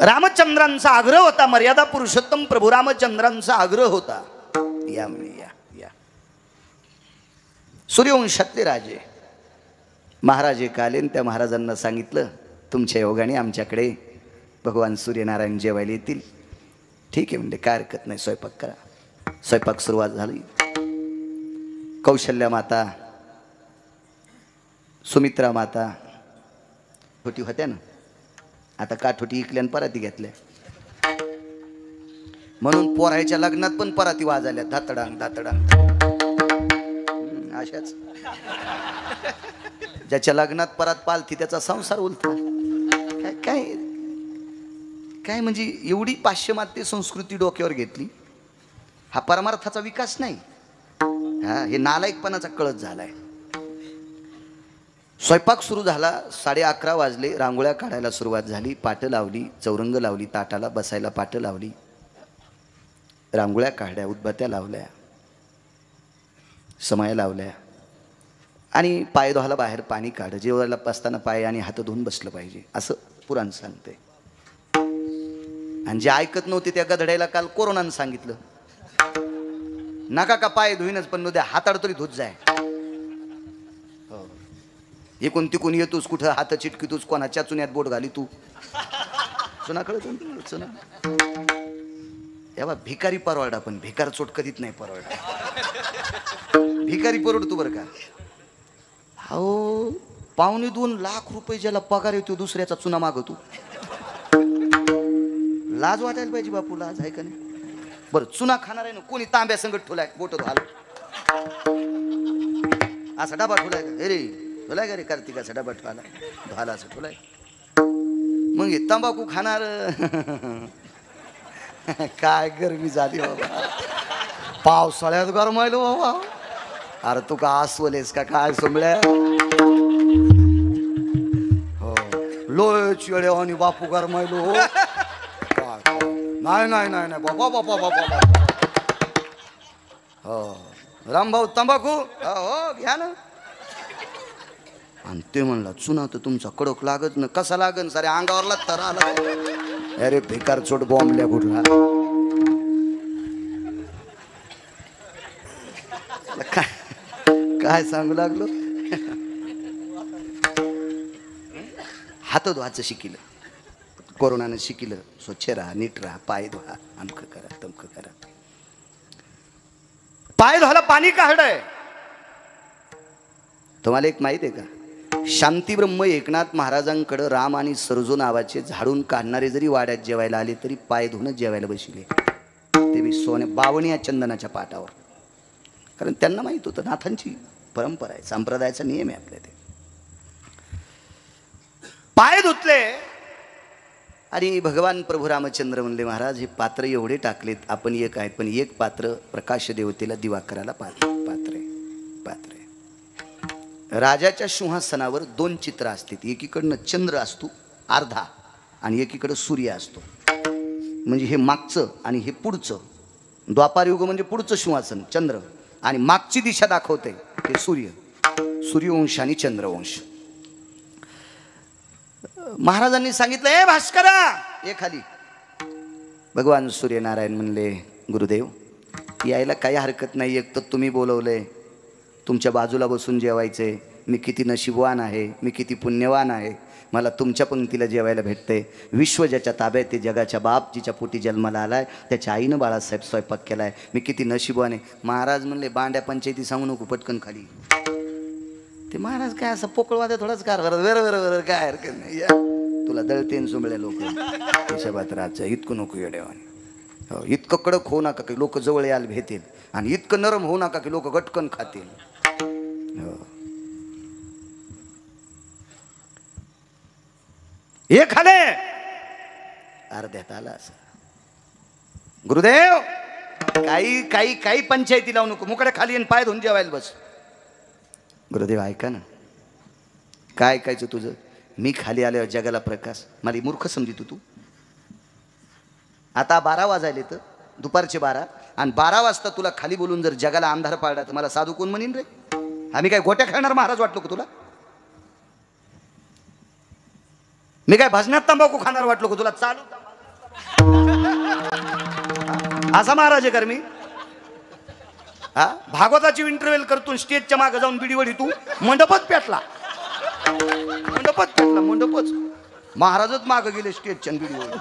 रामचंद्रांचा आग्रह होता, मर्यादा पुरुषोत्तम प्रभू रामचंद्रांचा आग्रह होता, या या या सूर्यवंशातले राजे महाराज एक आले आणि त्या महाराजांना सांगितलं, तुमच्या योगाने आमच्याकडे भगवान सूर्यनारायण जेवायला येतील. ठीक आहे म्हणजे, काय हरकत नाही, स्वयंपाक करा. स्वयंपाक सुरुवात झाली. कौशल्या माता, सुमित्रा माता छोटी होत्या ना, आता काठोटी इकल्यान पराती घेतल्या, म्हणून पोरायच्या लग्नात पण पराती वाजल्या, धातडांग धातडांग. अशाच ज्याच्या लग्नात परात पालथी त्याचा संसार उलथा. काय काय काय म्हणजे एवढी पाश्चिमात्य संस्कृती डोक्यावर घेतली. हा परमार्थाचा विकास नाही, हा हे नालायकपणाचा कळत झालाय. स्वयंपाक सुरू झाला. 11:30 वाजले. रांगोळ्या काढायला सुरुवात झाली. पाटं लावली, चौरंग लावली, ताटाला बसायला पाटं लावली, रांगोळ्या काढल्या, उदबत्त्या लावल्या, समया लावल्या आणि पाय धुवायला बाहेर पाणी काढ. जेवायला बसताना पाय आणि हात धुवून बसलं पाहिजे असं पुराण सांगते. आणि जे ऐकत नव्हते त्या गधड्याला काल कोरोनानं सांगितलं, नका का पाय धुईनच पण उद्या हाताड तरी धुत जाय. एकूण तिकून येतोस, कुठं हात चिटकीतोस, कोणाच्या चुन्यात बोट घाली तू. चुना कळत चुना. या भिकारी परवडा, पण भिकार चोट कधीच नाही परवडा. भिकारी परवडतो बरं का. हो 2.25 लाख रुपये ज्याला पगार येतो दुसऱ्याचा चुना मागतो. लाज वाटायला पाहिजे बापू, लाज आहे का नाही. बरं चुना खाणार आहे ना कोणी, तांब्या संगत ठेवलाय, बोट धुवाल असा डबा ठेवलाय का, अरे ठेवलाय का रे कार्तिकाचा डबा ठेवला धुवाला असं ठेवलाय. मग हे तंबाखू खाणार. काय गरमी झाली बाबा, पावसाळ्यात गरमायलो बाबा. अरे तू का अस्वलेस का काय सोमळ्या. हो लोय चिळे आणि बापू गरमायलो. नाही नाही नाही नाही बाबा बाबा बाबा. हो रामभाऊ तंबाखू हो घ्या ना. आणि ते म्हणला चुना तर तुमचा कडक लागत ना. कसा लागन सारे अंगावरला तर आला. अरे भिकार चोट बॉम्बल्या कुठला. काय सांगू लागलो. हात धुवायचं शिकिलं, कोरोनानं शिकिलं. स्वच्छ राहा, नीट राहा, पाय धुवा, अमकं करा तमकं करा. पाय धुवायला पाणी काढलंय. तुम्हाला एक माहित आहे का, शांतीब्रह्म एकनाथ महाराजांकडे राम आणि सरजू नावाचे झाडून काढणारे जरी वाड्यात जेवायला आले तरी पाय धुवूनच जेवायला बसले. ते मी सोन्या बावण्या चंदनाच्या पाटावर. कारण त्यांना माहित होतं नाथांची परंपरा आहे, संप्रदायाचा नियम आहे आपल्या. ते पाय धुतले आणि भगवान प्रभू रामचंद्र म्हणले, महाराज हे पात्र एवढे टाकलेत, आपण एक आहेत पण एक पात्र प्रकाश देवतेला दिवा करायला पात्र आहे. राजाच्या सिंहासनावर 2 चित्र असतात. एकीकडनं चंद्र असतो अर्धा आणि एकीकडं सूर्य असतो. म्हणजे हे मागचं आणि हे पुढचं. द्वापार युग म्हणजे पुढचं सिंहासन चंद्र आणि मागची दिशा दाखवते ते सूर्य. सूर्यवंश आणि चंद्रवंश. महाराजांनी सांगितलं, ए भास्करा ये खाली. भगवान सूर्यनारायण म्हणले, गुरुदेव यायला काही हरकत नाही, एक तर तुम्ही बोलवलंय, तुमच्या बाजूला बसून जेवायचे. मी किती नशीबवान आहे, मी किती पुण्यवान आहे, मला तुमच्या पंक्तीला जेवायला भेटते. विश्व ज्याच्या ताब्यात ते जगाच्या बाप जिच्या पोटी जन्माला आलाय त्याच्या आईनं बाळासाहेब स्वयंपाक केलाय, मी किती नशीबवान आहे. महाराज म्हणले, बांड्या पंचायती सांगू नको, पटकन खाली. ते महाराज काय असं पोकळवाद्या थोडाच कारभार, वर काय हरकत नाही, तुला दळतेन सुंबळ्या लोक हिशोबात राहायचं, इतकं नको येड्यावानी. हो इतकं कडक होऊ नका की लोक जवळ यायला भेटेल, आणि इतकं नरम होऊ नका की लोक गटकन खातील. हो हे खाले अर्ध्यात आला असं. गुरुदेव काही काही काही पंचायती लावू नको, मुकडे खाली आणि पाय धुवून जेवायला बस. गुरुदेव ऐका ना, काय ऐकायचं तुझं. मी खाली आल्यावर जगाला प्रकाश. मला मूर्ख समजितो तू. आता 12 वाजायले तर दुपारचे 12 आणि 12 वाजता तुला खाली बोलून जर जगाला अंधार पाडला तर मला साधू कोण म्हणीन रे. आम्ही काय गोट्या खेळणार महाराज वाटलो का तुला. मी काय भजनात तंबाखू खाणार वाटलो का तुला. चालू असा महाराज आहे कर मी? हा, भागवताची इंटरव्हेल करतो स्टेजच्या मागे जाऊन बिडीवडी तू मंडपच पेटला, मंडपच पेटला, मंडपच. महाराजच मागे गेले स्टेजच्या बिडीवडी.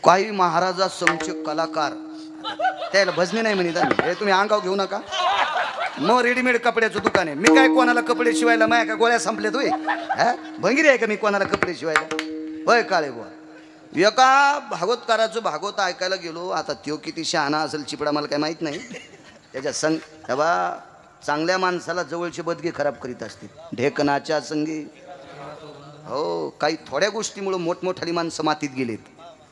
काही महाराजा समचे कलाकार त्याला भजने नाही म्हणत आम्ही. हे तुम्ही अंगाव घेऊ नका. मग रेडीमेड कपड्याचं दुकान आहे. मी काय कोणाला कपडे शिवायला माया का गोळ्या संपल्या तुम्ही? भंगिरी आहे का मी कोणाला कपडे शिवायला? होय काळे बुवा. एका भागवतकाराचं भागवत ऐकायला गेलो. आता त्यो किती शहाणा असेल चिपडा मला काय माहित नाही. त्याच्या संग तेव्हा चांगल्या माणसाला जवळचे बदगे खराब करीत असतील. ढेकणाच्या संगी हो, काही थोड्या गोष्टीमुळे मोठमोठाली माणसं मातीत गेलेत.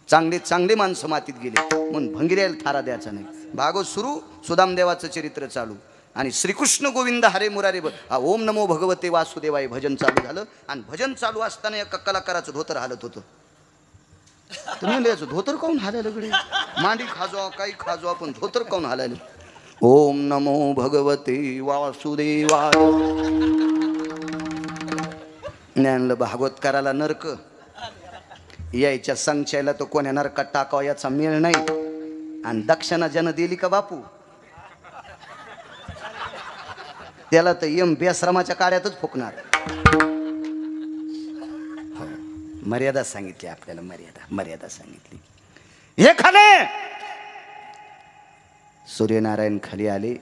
चांगले चांगले माणसं मातीत गेले म्हणून भंगिऱ्याला थारा द्यायचा नाही. भागवत सुरू, सुदामदेवाचं चरित्र चालू आणि श्रीकृष्ण गोविंद हरे मुरारे ओम नमो भगवते वासुदेवाय भजन चालू झालं. आणि भजन चालू असताना एका कलाकाराचं धोतर हालत होतं. तुम्ही याचं धोतर काऊन हालायला गडे? मांडी खाजवा काही खाजवा पण धोतर काऊन हालायला? ओम नमो भगवते वासुदेवाय. ज्ञानलं भागवतकाराला नरक यायच्या संचायला तो कोण्या नरकात टाकावा याचा मेळ नाही. आणि दक्षिणा जन दिली का बापू त्याला तर यम बेश्रमाच्या काड्यातच फुकणार. मर्यादा सांगितली आपल्याला, मर्यादा सांगितली. हे खाले सूर्यनारायण खाली आले.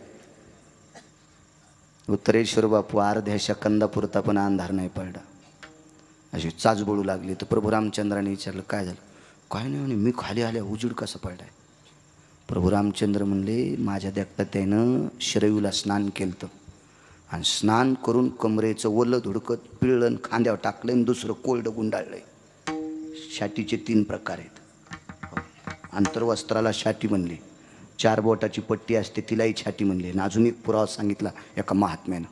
उत्तरेश्वर बापू अर्ध्या सेकंदापुरता पण अंधार नाही पडला. अशी चाचबोळू लागली. तर प्रभू रामचंद्राने विचारलं काय झालं? काय नाही म्हणे, मी खाली आल्या उजेड कसा पडलाय? प्रभू रामचंद्र म्हणले माझ्या देखता त्यानं शरयूला स्नान केलं आणि स्नान करून कमरेचं ओलं धुडकत पिळलं खांद्यावर टाकलं आणि दुसरं कोरडं गुंडाळलंय. शाटीचे 3 प्रकार आहेत. आंतरवस्त्राला शाटी म्हणले, 4 बोटाची पट्टी असते तिलाही छाटी म्हणले. आणि अजून एक पुरावा सांगितला एका महात्म्यानं.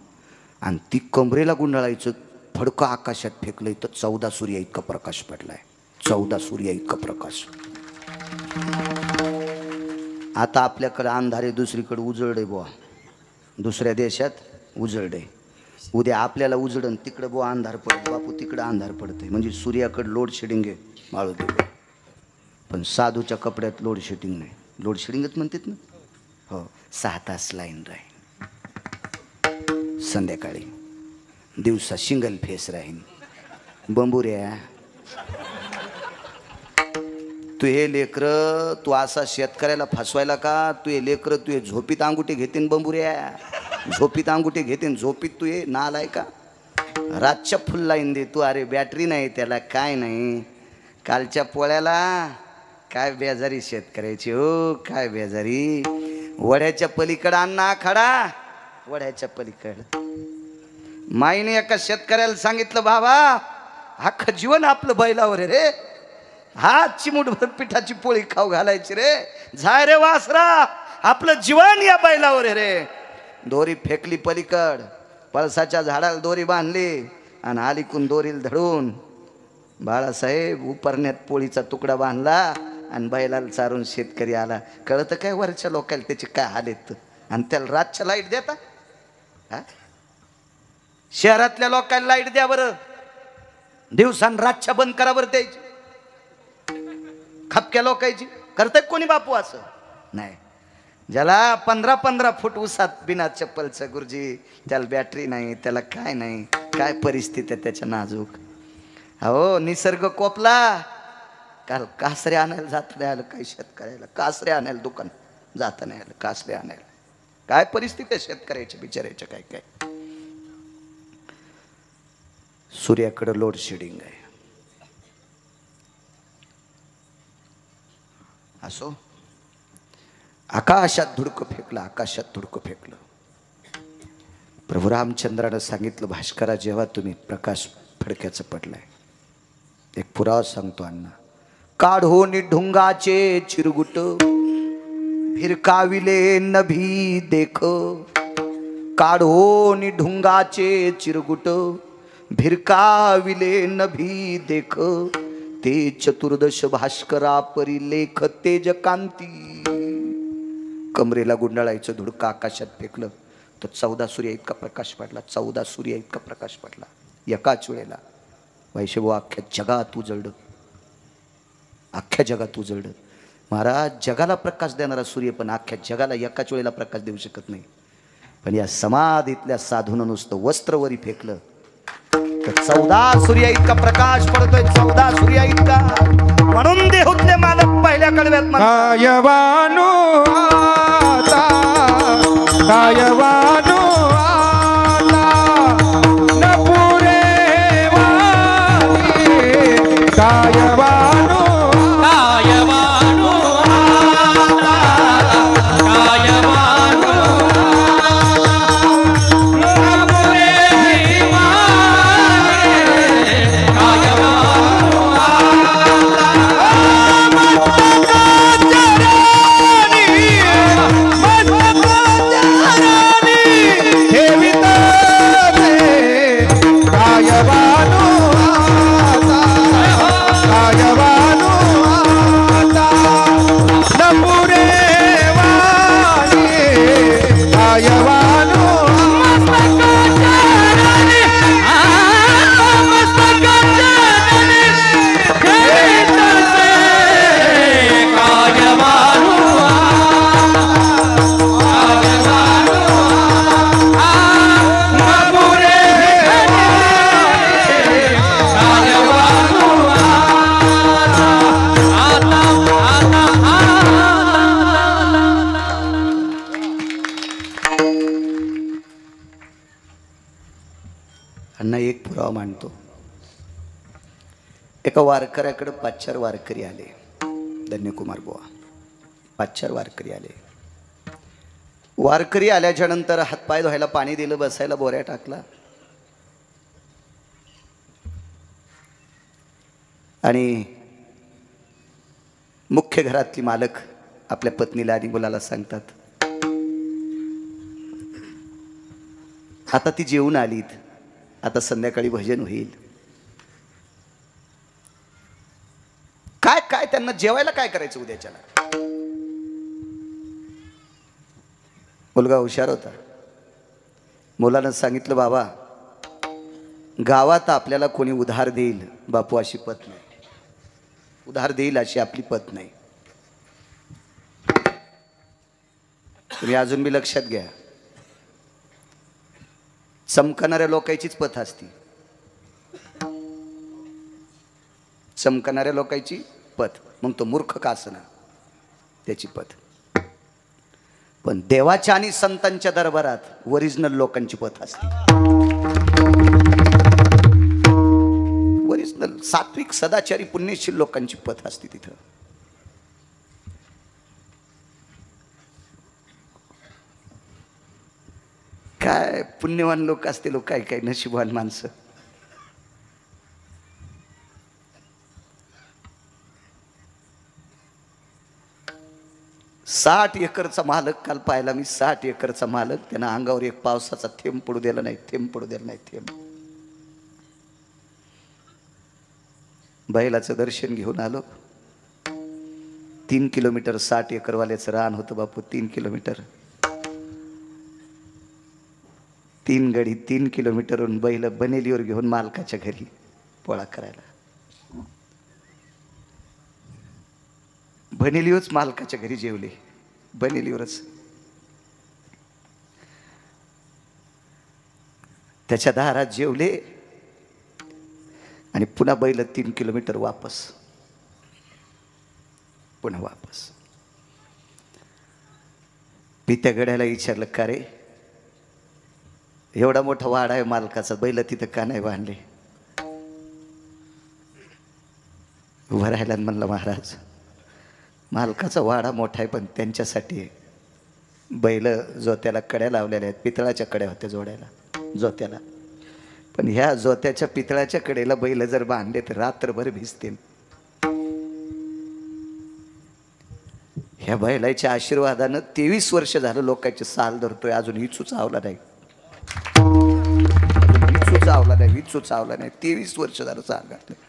आणि ती कमरेला गुंडाळायचं फडकं आकाशात फेकलंय तर 14 सूर्य इतका प्रकाश पडलाय. 14 सूर्य इतका प्रकाश. आता आपल्याकडे अंधारे, दुसरीकडे उजळडे बुवा. दुसऱ्या देशात उजळडे. उद्या आपल्याला उजडन तिकडे बुवा अंधार पडतो बापू, तिकडे अंधार पडते. म्हणजे सूर्याकडे लोड शेडिंग आहे माळोदे. पण साधूच्या कपड्यात लोड शेडिंग नाही. लोड शेडिंगच म्हणतात ना. हो, 6 तास लाईन राहील संध्याकाळी, दिवसा सिंगल फेस राहीन. बंबुऱ्या तू हे लेकर तू असा शेतकऱ्याला फसवायला का? तू हे लेकर तू हे झोपीत अंगुठी घेतीन. बंबुऱ्या झोपीत अंगुठी घेतीन. झोपीत तू हे नालाय का? रातच्या फुल लाईन दे तू. अरे बॅटरी नाही त्याला, काय नाही. कालच्या पोळ्याला काय बेजारी शेतकऱ्याची हो, काय बेजारी. वड्याच्या पलीकडं अण्णा आखाडा, वड्याच्या पलीकडं. माईने एका शेतकऱ्याला सांगितलं बाबा अख्खं जीवन आपलं बैलावर आहे रे. हात चिमूटभर पिठाची पोळी खाऊ घालायची रे. जाय रे वासरा, आपलं जीवन या बैलावर आहे रे. दोरी फेकली पलीकड, पळसाच्या झाडाला दोरी बांधली आणि अलीकून दोरीला धडून बाळासाहेब उपरण्यात पोळीचा तुकडा बांधला आणि बैलाला चारून शेतकरी आला. कळतं काय वरच्या लोकांना त्याचे काय हाल आहेत? आणि त्याला रातच्या लाईट देता? हा, शहरातल्या लोकांना लाईट द्या बरं, दिवसान रातच्या बंद करा बरं द्यायची. खपक्या लोकांची करताय कोणी बापू असं नाही. ज्याला 15-15 फूट उसात बिना चप्पलचं गुरुजी, त्याला बॅटरी नाही, त्याला काय नाही. काय परिस्थिती आहे त्याच्या नाजूक. हो, निसर्ग कोपला. काल कासरे आणायला जात नाही आलं काही शेतकऱ्याला. कासरे आणायला दुकान जाता नाही आलं, कासरे आणायला. काय परिस्थिती आहे शेतकऱ्याच्या बिचाऱ्याच्या. काय काय सूर्याकडे लोड शेडिंग आहे. असो, आकाशात धुडकं फेकलं, आकाशात धुडकं फेकलं. प्रभू रामचंद्रानं सांगितलं भास्करा जेव्हा तुम्ही प्रकाश फडक्याचं पडलाय. एक पुरावा सांगतो अण्णा. काढो निढुंगाचे चिरगुट भिरकाविले नभी देख. काढो निढुंगाचे चिरगुट भिरकाविले नभी देख. ते चतुर्दश भास्करा परी लेख तेज कांती. कमरेला गुंडाळायचं धुडकं आकाशात फेकलं तर 14 सूर्य इतका प्रकाश पडला. 14 सूर्य इतका प्रकाश पडला एकाच वेळेला. वैशव अख्ख्या जगात उजळलं. अख्ख्या जगात उजळलं. महाराज जगाला प्रकाश देणारा सूर्य पण अख्ख्या जगाला एकाच वेळेला प्रकाश देऊ शकत नाही. पण या समाधीतल्या साधून नुसतं वस्त्रवरी फेकलं तर 14 सूर्या इतका प्रकाश पडतोय, 14 सूर्या इतका. म्हणून देहूतले मालक पहिल्या कडव्यात कायवानो आता, कायवानो आता, न पुरे वाणी, कायवानो, कायवानो आता, कायवानो न पुरे वाणी, कायवानो एक पुरावा मांडतो. एका वारकऱ्याकडे 5-4 वारकरी आले. धन्यकुमार बुवा 5-4 वारकरी आले. वारकरी आल्याच्या नंतर हातपाय धुवायला पाणी दिलं, बसायला बोऱ्या टाकला आणि मुख्य घरातली मालक आपल्या पत्नीला आणि मुलाला सांगतात, आता ती जेवून आलीत, आता संध्याकाळी भजन होईल. काय काय त्यांना जेवायला काय करायचं उद्याच्याला? मुलगा हुशार होता. मुलानं सांगितलं, बाबा गावात आपल्याला कोणी उधार देईल बापू अशी पत नाही, उधार देईल अशी आपली पत नाही. तुम्ही अजून बी लक्षात घ्या, चमकणाऱ्या लोकांचीच पत असती, चमकणाऱ्या लोकांची पत. मग तो मूर्ख का असना त्याची पत. पण देवाच्या आणि संतांच्या दरबारात ओरिजिनल लोकांची पत असते. ओरिजिनल सात्विक सदाचारी पुण्यशील लोकांची पत असते तिथं. काय पुण्यवान लोक असते लोक, काय काय नशीबवान माणसं. साठ एकरचा मालक काल पाहिला मी. 60 एकरचा मालक, त्यानं अंगावर एक पावसाचा थेंब पडू दिला नाही, थेंब पडू दिला नाही, थेंब. बैलाचं दर्शन घेऊन आलो. 3 किलोमीटर 60 एकरवाल्याचं रान होतं बापू. 3 किलोमीटर, 3 गडी, 3 किलोमीटरहून बैल बनेलीवर घेऊन मालकाच्या घरी पोळा करायला. बनेलीवरच मालकाच्या घरी जेवले, बनेलीवरच. त्याच्या दारात जेवले आणि पुन्हा बैल 3 किलोमीटर वापस, पुन्हा वापस. मी त्या गड्याला विचारलं, का रे एवढा मोठा वाडा आहे मालकाचा, बैल तिथं का नाही बांधले? उभं राहिला म्हणलं, महाराज मालकाचा वाडा मोठा आहे पण त्यांच्यासाठी बैल जोत्याला कड्या लावलेल्या आहेत. पितळाच्या कड्या होत्या जोड्याला जोत्याला. पण ह्या जोत्याच्या पितळाच्या कडेला बैल जर बांधले तर रात्रभर भिजतील. ह्या बैलाच्या आशीर्वादानं 23 वर्ष झालं लोकांचे साल धरतोय, अजून विचू चावला नाही, विचू चावला नाही, विचू चावला नाही. 23 वर्ष झालं साल घातलं.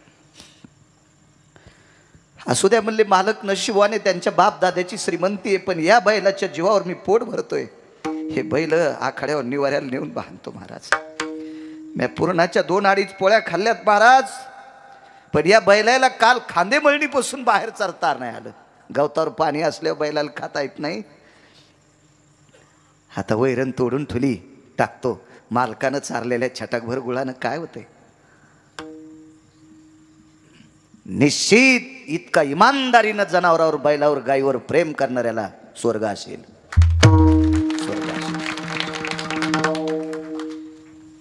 असू द्या म्हणले, मालक नशिबाने त्यांच्या बाप दाद्याची श्रीमंती आहे, पण या बैलाच्या जीवावर मी पोट भरतोय. हे बैल आखाड्यावर निवाऱ्याला नेऊन बांधतो महाराज. मी पुरणाच्या 2 अडीच पोळ्या खाल्ल्यात महाराज, पण या बैलाला काल खांदे मळणीपासून बाहेर चरता नाही आलं. गवतावर पाणी असल्यावर बैलाला खाता येत नाही. आता वैरण तोडून ठुली टाकतो. मालकानं चारलेल्या छटाकभर गुळानं काय होतंय. निश्चित इतका इमानदारीनं जनावरावर बैलावर गायीवर प्रेम करणाऱ्याला स्वर्ग असेल.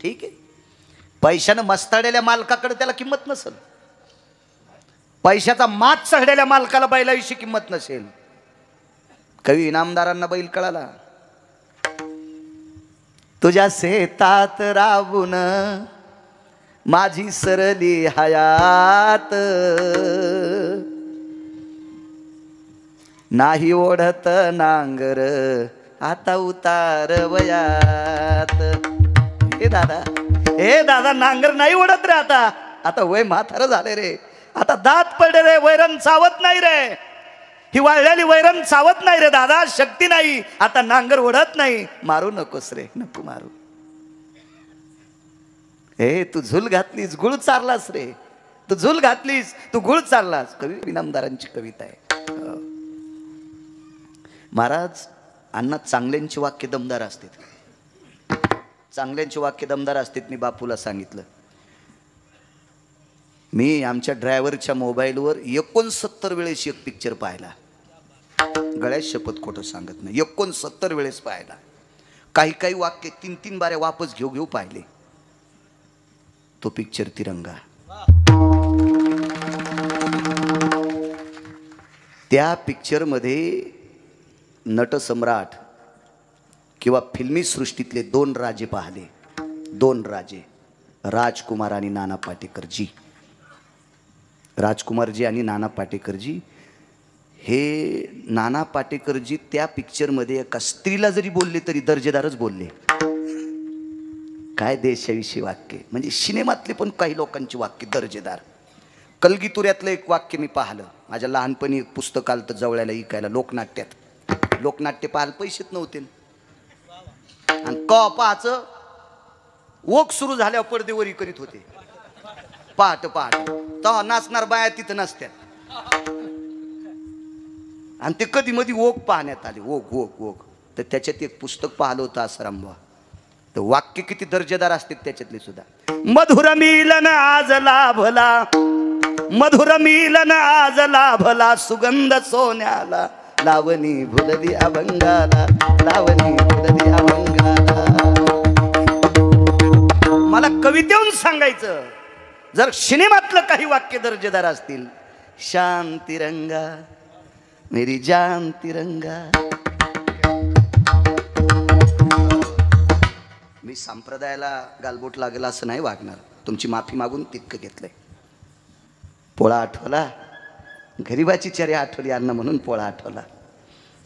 ठीक आहे. पैशानं मस्ताडलेल्या मालकाकडे त्याला किंमत नसेल. पैशाचा मात चढलेल्या मालकाला बैलाविषयी किंमत नसेल. कवी इनामदारांना बैल कळाला. तुझ्या शेतात राबून माझी सरली हयात, नाही ओढत नांगर आता उतार वयात. हे दादा नांगर नाही ओढत रे. आता वय म्हातारं झाले रे. आता दात पडले रे. वैरण चावत नाही रे. ही वाळलेली वैरण चावत नाही रे दादा. शक्ती नाही. आता नांगर ओढत नाही. मारू नकोस रे. नको मारू. हे तू झुल घातलीस गुळ चारलास रे. तू झुल घातलीस तू गुळ चारलास. कवी इनामदारांची कविता आहे. महाराज अण्णा चांगल्यांची वाक्य दमदार असतात. चांगल्यांची वाक्य दमदार असतात. मी बापूला सांगितलं. मी आमच्या ड्रायव्हरच्या मोबाईलवर 69 वेळेस एक पिक्चर पाहिला. गळ्यात शपथ खोटं सांगत नाही. 69 वेळेस पाहिला. काही काही वाक्य 3-3 बाऱ्या वापस घेऊ पाहिले. तो पिक्चर तिरंगा. त्या पिक्चरमध्ये नटसम्राट किंवा फिल्मी सृष्टीतले 2 राजे पाहिले. 2 राजे, राजकुमार आणि नाना पाटेकरजी. राजकुमारजी आणि नाना पाटेकरजी. हे नाना पाटेकरजी त्या पिक्चरमध्ये एका स्त्रीला जरी बोलले तरी दर्जेदारच बोलले. काय देशाविषयी वाक्य. म्हणजे सिनेमातले पण काही लोकांची वाक्य दर्जेदार. कलगीतुऱ्यातलं एक वाक्य मी पाहिलं. माझ्या लहानपणी एक पुस्तक आलं तर जवळ्याला इकायला लोकनाट्यात. लोकनाट्य पाहायला पैसेच नव्हते. आणि पाहाचं ओक सुरू झाल्यावर पडदेवरी करीत होते. पहाट तेव्हा नाचणार बाया तिथं नसत्यात. आणि ते कधी मधी ओक पाहण्यात आले. ओक तर त्याच्यात एक पुस्तक पाहिलं होतं आसारामबा. तर वाक्य किती दर्जेदार असतात त्याच्यातले सुद्धा. मधुर मिलन आज लाभला, मधुर मिलन आज लाभला, सुगंध सोन्याला, लावणी भुलली अभंगाला, लावणी भुलली अभंगाला. मला कवितेहून सांगायचं. जर सिनेमातलं काही वाक्य दर्जेदार असतील. शान तिरंगा मेरी जान तिरंगा. मी संप्रदायाला गालबोट लागेल असं नाही वागणार. तुमची माफी मागून तितकं घेतलंय. पोळा आठवला, गरिबाची चर्या आठवली अन्न म्हणून पोळा आठवला.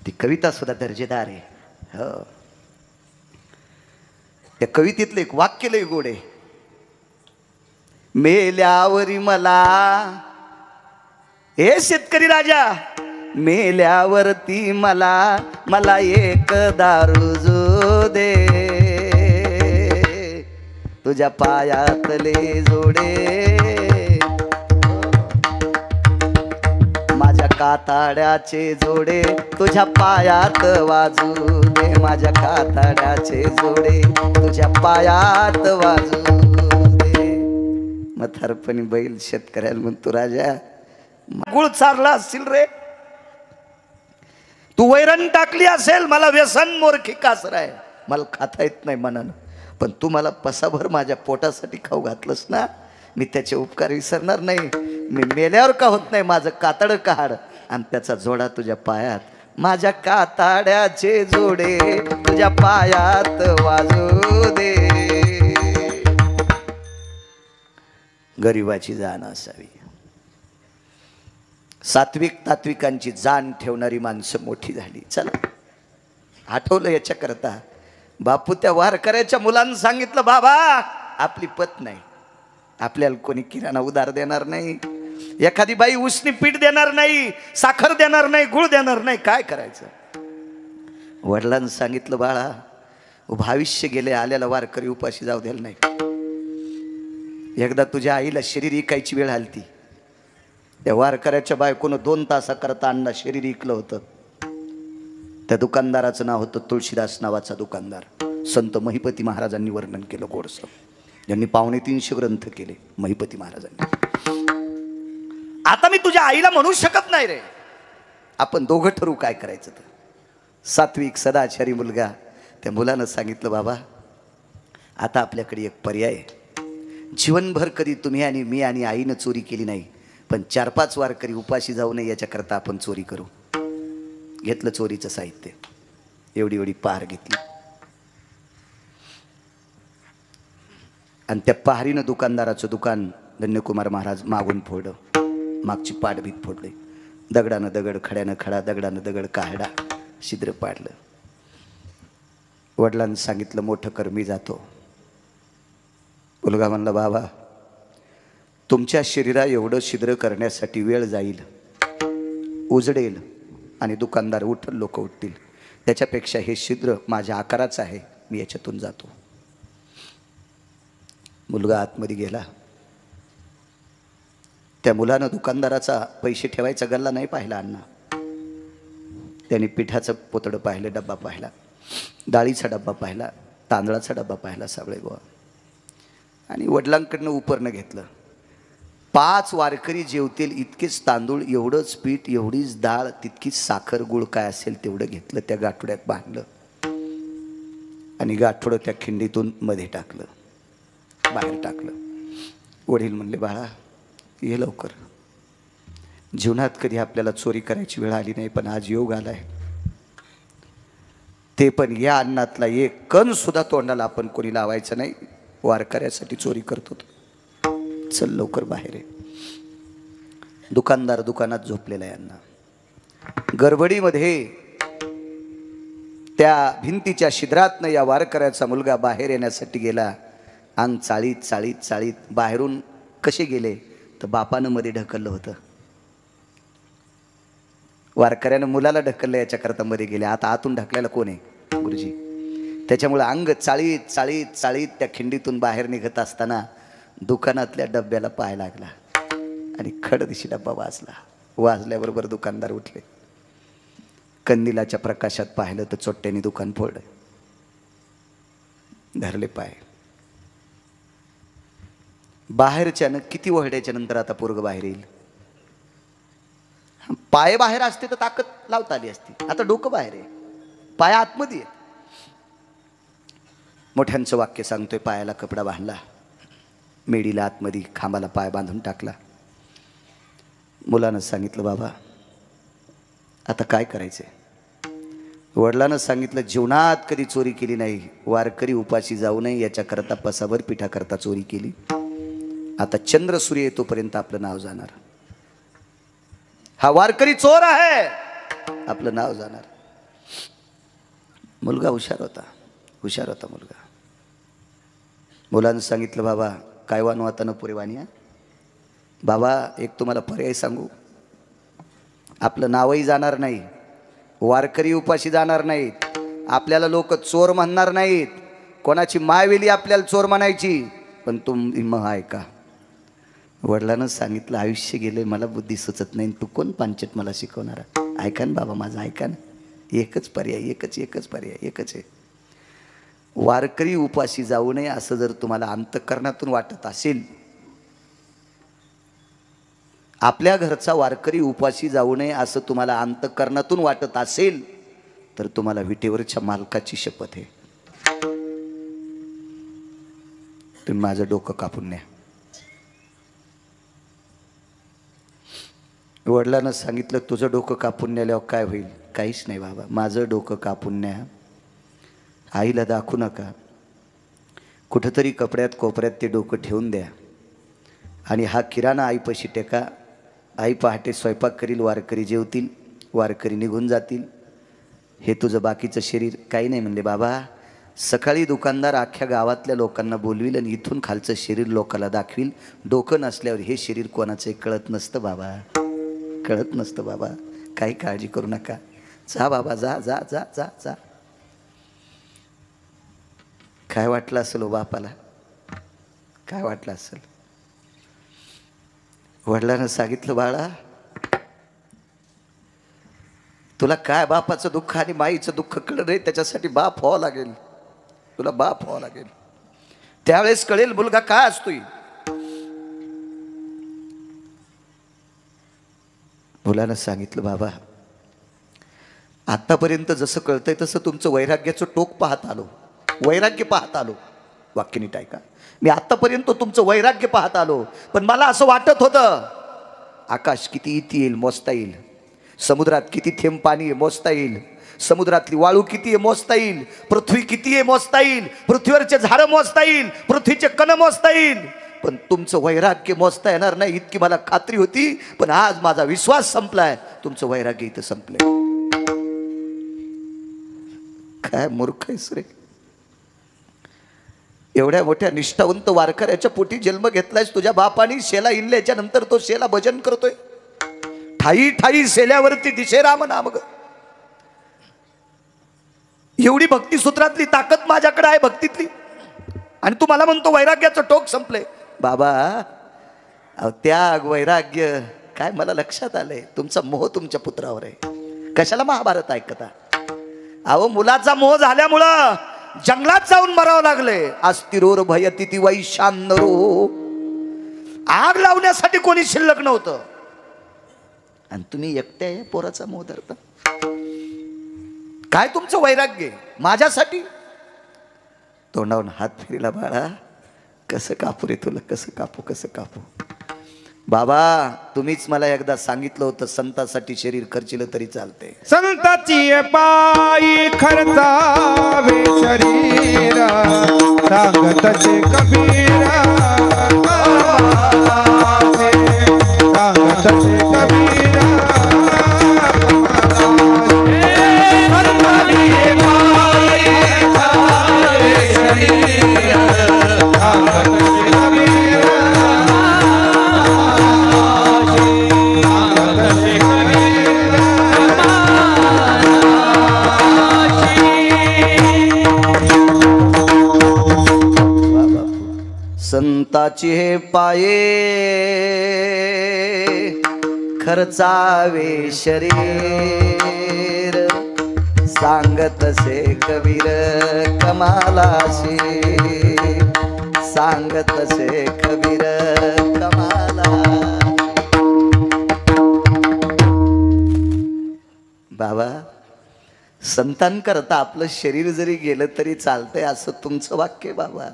ती कविता सुद्धा दर्जेदार आहे. हो. त्या कवितेतलं एक वाक्य लय गोड आहे. मेल्यावरी मला, हे शेतकरी राजा, मेल्यावरती मला एक दारू दे, तुझ्या पायातले जोडे, माझ्या काताड्याचे जोडे तुझ्या पायात वाजू दे, माझ्या काताड्याचे जोडे तुझ्या पायात वाजू दे. म्हातारपणी बैल शेतकऱ्याला म्हणतो, राजा गुळ चारला असतील रे, तू वैरण टाकली असेल, मला व्यसन मोरखी कासराय, मला खाता येत नाही मनानं, पण तू मला पसाभर माझ्या पोटासाठी खाऊ घातलंस ना, मी त्याचे उपकार विसरणार नाही. मी मेल्यावर का होत नाही, माझं कातड काढ आणि त्याचा जोडा तुझ्या पायात, माझ्या काताड्याचे जोडे तुझ्या पायात वाजू दे. गरिबाची जाण असावी. सात्विक तात्विकांची जाण ठेवणारी माणसं मोठी झाली. चला, आठवलं याच्या करता बापू त्या वारकऱ्याच्या मुलांना सांगितलं, बाबा आपली पत नाही, आपल्याला कोणी किराणा उधार देणार नाही, एखादी बाई उसनी पीठ देणार नाही, साखर देणार नाही, गुळ देणार नाही, काय करायचं. वडिलांनी सांगितलं, बाळा भविष्य गेले, आल्याला वारकरी उपाशी जाऊ द्यायला नाही. एकदा तुझ्या आईला शरीर इकायची वेळ आली ती, त्या वारकऱ्याच्या बायकोनं 2 तासाकरता अण्णा शरीर इकलं होतं. त्या दुकानदाराचं नाव होतं तुळशीदास नावाचा दुकानदार. संत महिपती महाराजांनी वर्णन केलं गोडसं. ज्यांनी 350 ग्रंथ केले महिपती महाराजांनी. आता मी तुझ्या आईला म्हणू शकत नाही रे, आपण दोघं ठरवू काय करायचं. तर सात्विक सदाचारी मुलगा, त्या मुलानं सांगितलं बाबा आता आपल्याकडे एक पर्याय आहे. जीवनभर कधी तुम्ही आणि मी आणि आईनं चोरी केली नाही, पण 4-5 वारकरी उपाशी जाऊ नये याच्याकरता आपण चोरी करू. घेतलं चोरीचं साहित्य, एवढी एवढी पहार घेतली आणि त्या पहारीनं दुकानदाराचं दुकान धन्यकुमार महाराज मागून फोडलं. मागची पाठभीत फोडली. दगडानं दगड, खड्यानं खडा, दगडानं दगड काहडा, छिद्र पाडलं. वडिलांनी सांगितलं मोठं कर, मी जातो. मुलगा म्हणला बाबा तुमच्या शरीरा एवढं छिद्र करण्यासाठी वेळ जाईल, उजडेल आणि दुकानदार उठल, लोक उठतील. त्याच्यापेक्षा हे छिद्र माझ्या आकाराचं आहे, मी याच्यातून जातो. मुलगा आतमध्ये गेला. त्या मुलानं दुकानदाराचा पैसे ठेवायचा गल्ला नाही पाहिला अण्णा. त्याने पिठाचं पोतडं पाहिलं, डब्बा पाहिला, डाळीचा डब्बा पाहिला, तांदळाचा डब्बा पाहिला, साबळे गोवा, आणि वडिलांकडनं उपरणं घेतलं. 5 वारकरी जेवतील इतकेच तांदूळ, एवढंच पीठ, एवढीच डाळ, तितकीच साखर, गुळ काय असेल तेवढं घेतलं. त्या गाठोड्यात बांधलं आणि गाठोडं त्या खिंडीतून मध्ये टाकलं, बाहेर टाकलं. वडील म्हणले बाळा ये लवकर. जीवनात कधी आपल्याला चोरी करायची वेळ आली नाही, पण आज योग आलाय. ते पण या अन्नातला एक कण सुद्धा तोंडाला आपण कोणी लावायचं नाही. वारकऱ्यासाठी चोरी करतो. चल लवकर बाहेर आहे. दुकानदार दुकानात झोपलेला आहे अण्णा. गडबडीमध्ये त्या भिंतीच्या छिद्रातनं या वारकऱ्याचा मुलगा बाहेर येण्यासाठी गेला. अंग चाळीत चाळीत चाळीत बाहेरून कसे गेले तर बापानं मध्ये ढकललं होतं. वारकऱ्यानं मुलाला ढकललं याच्याकरता मध्ये गेले. आता आतून ढकलायला कोण आहे? गुरुजी. त्याच्यामुळे अंग चाळीत चाळीत चाळीत त्या खिंडीतून बाहेर निघत असताना दुकानातल्या डब्याला पाय लागला आणि खडदिशी डब्बा वाजला. वाजल्याबरोबर दुकानदार उठले. कंदिलाच्या प्रकाशात पाहिलं तर चोट्ट्याने दुकान फोडलं. धरले पाय. बाहेरच्यानं किती वहड्याच्या नंतर आता पोरग बाहेर येईल. पाय बाहेर असते तर ताकद लावता आली असती. आता डोकं बाहेर आहे, पाय आतमध्ये आहे. मोठ्यांचं वाक्य सांगतोय. पायाला कपडा बांधला, मेडीला आतमध्ये खांबाला पाय बांधून टाकला. मुलानं सांगितलं बाबा आता काय करायचंय. वडिलानं सांगितलं जीवनात कधी चोरी केली नाही, वारकरी उपाशी जाऊ नये याच्याकरता पसाभर पिठाकरता चोरी केली. आता चंद्र सूर्य येतोपर्यंत आपलं नाव जाणार. हा वारकरी चोर आहे, आपलं नाव जाणार. मुलगा हुशार होता, हुशार होता मुलगा. मुलानं सांगितलं बाबा काय वानू आता न पुरे वानिया. बाबा एक तुम्हाला पर्याय सांगू, आपलं नावही जाणार नाही, वारकरी उपाशी जाणार नाहीत, आपल्याला लोक चोर म्हणणार नाहीत, कोणाची मायवेली आपल्याला चोर म्हणायची, पण तुम्ही मग ऐका. वडिलांनं सांगितलं आयुष्य गेले, मला बुद्धी सुचत नाही, तू कोण पांचट मला शिकवणारा. ऐका ना बाबा माझं, ऐका ना. एकच पर्याय, एकच पर्याय, एकच आहे. वारकरी उपाशी जाऊ नये असं जर तुम्हाला अंतःकरणातून वाटत असेल, आपल्या घरचा वारकरी उपाशी जाऊ नये असं तुम्हाला अंतःकरणातून वाटत असेल, तर तुम्हाला विटेवरच्या मालकाची शपथ आहे, तुम्ही माझं डोकं कापून न्या. वडिलांनं सांगितलं तुझं डोकं कापून न्याल्यावर काय होईल. काहीच नाही बाबा, माझं डोकं कापून न्या. आईला दाखवू नका, कुठंतरी कपड्यात कोपऱ्यात ते डोकं ठेवून द्या आणि हा किराणा आईपाशी टेका. आई पहाटे स्वयंपाक करील, वारकरी जेवतील, वारकरी निघून जातील, हे तुझं बाकीचं शरीर. काही नाही म्हणले बाबा, सकाळी दुकानदार अख्ख्या गावातल्या लोकांना बोलविल आणि इथून खालचं शरीर लोकाला दाखविल. डोकं नसल्यावर हे शरीर कोणाचं कळत नसतं बाबा, कळत नसतं बाबा. काही काळजी करू नका. जा बाबा, जा जा जा जा जा. काय वाटलं असेल हो बापाला, काय वाटलं असेल. वडिलांना सांगितलं, बाळा तुला काय बापाचं दुःख आणि माईचं दुःख कळलं नाही, त्याच्यासाठी बाप व्हावं लागेल, तुला बाप व्हावं लागेल, त्यावेळेस कळेल मुलगा काय असतोय. मुलानं सांगितलं, बाबा आतापर्यंत जसं कळतंय तसं तुमचं वैराग्याचं टोक पाहत आलो, वैराग्य पाहत आलो. वाक्य नीट ऐका, मी आतापर्यंत तुमचं वैराग्य पाहत आलो, पण मला असं वाटत होतं आकाश किती येईल मोजता येईल, समुद्रात किती थेंब पाणी आहे मोजता येईल, समुद्रातली वाळू किती आहे मोजता येईल, पृथ्वी किती आहे मोजता येईल, पृथ्वीवरचे झाडं मोजता येईल, पृथ्वीचे कण मोजता येईल, पण तुमचं वैराग्य मोजता येणार नाही इतकी मला खात्री होती. पण आज माझा विश्वास संपलाय, तुमचं वैराग्य इथं संपलंय. काय मूर्ख आहेस रे, एवढ्या मोठ्या निष्ठावंत वारकऱ्याच्या पोटी जन्म घेतलायस तुझ्या बापानी. शेला इनल्याच्या नंतर तो शेला भजन करतोय, ठाई ठाई शेल्यावरती दिशे राम नाम ग. एवढी भक्तिसूत्रातली ताकद माझ्याकडे आहे भक्तीतली, आणि तू मला म्हणतो वैराग्याचं टोक संपले. बाबा त्याग वैराग्य काय मला लक्षात आलंय, तुमचा मोह तुमच्या पुत्रावर आहे. कशाला महाभारत ऐकता? अहो मुलाचा मोह झाल्यामुळं जंगलात जाऊन मरावं लागले. अस्थिरोर भयती वैशानरो, आग लावण्यासाठी कोणी शिल्लक नव्हतं, आणि तुम्ही एकट्या या पोराचा मोह धरता. काय तुमचं वैराग्य माझ्यासाठी? तोंडावून हात फिरला, बाळा कसं कापू रे तुला, कसं कापू कसं कापू. बाबा तुम्हीच मला एकदा सांगितलं होतं संतासाठी शरीर खर्चिलं तरी चालते. संताची पायी खर्चावे शरीर, सांगतचे कबीरा, सांगतचे कबीरा. संताची हे पाये खर्चावे शरीर, सांगतसे कबीर कमालाशी, सांगतसे कबीर कमाला. बाबा संतांकरता आपलं शरीर जरी गेलं तरी चालतंय असं तुमचं वाक्य बाबा.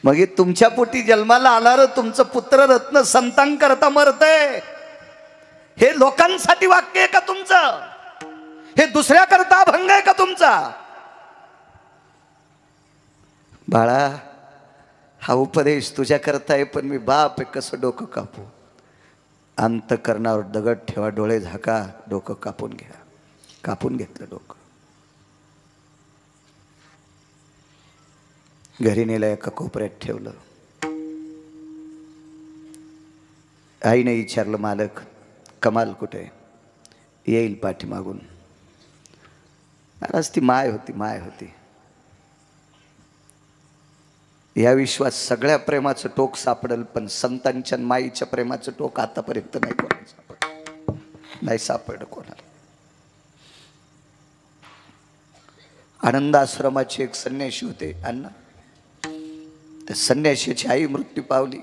मग हे तुमच्या पोटी जन्माला आणारं तुमचं पुत्ररत्न संतांकरता मरतंय, हे लोकांसाठी वाक्य आहे का तुमचं? हे दुसऱ्याकरता अभंग आहे का तुमचा? बाळा हा उपदेश तुझ्या करता आहे, पण मी बाप आहे, कसं डोकं कापू? अंतःकरणावर दगड ठेवा, डोळे झाका, डोकं कापून घ्या. कापून घेतलं डोकं, घरी नेलं, एका कोपऱ्यात ठेवलं. आईने विचारलं, मालक कमाल कुठे? येईल पाठीमागून. आज ती माय होती, माय होती. या विश्वात सगळ्या प्रेमाचं टोक सापडेल, पण संतांच्या माईच्या प्रेमाचं टोक आतापर्यंत नाही कोणाला सापडलं, नाही सापडलं कोणाला. आनंद आश्रमाचे एक संन्यासी होते अण्णा. त्या संन्याशीची आई मृत्यू पावली.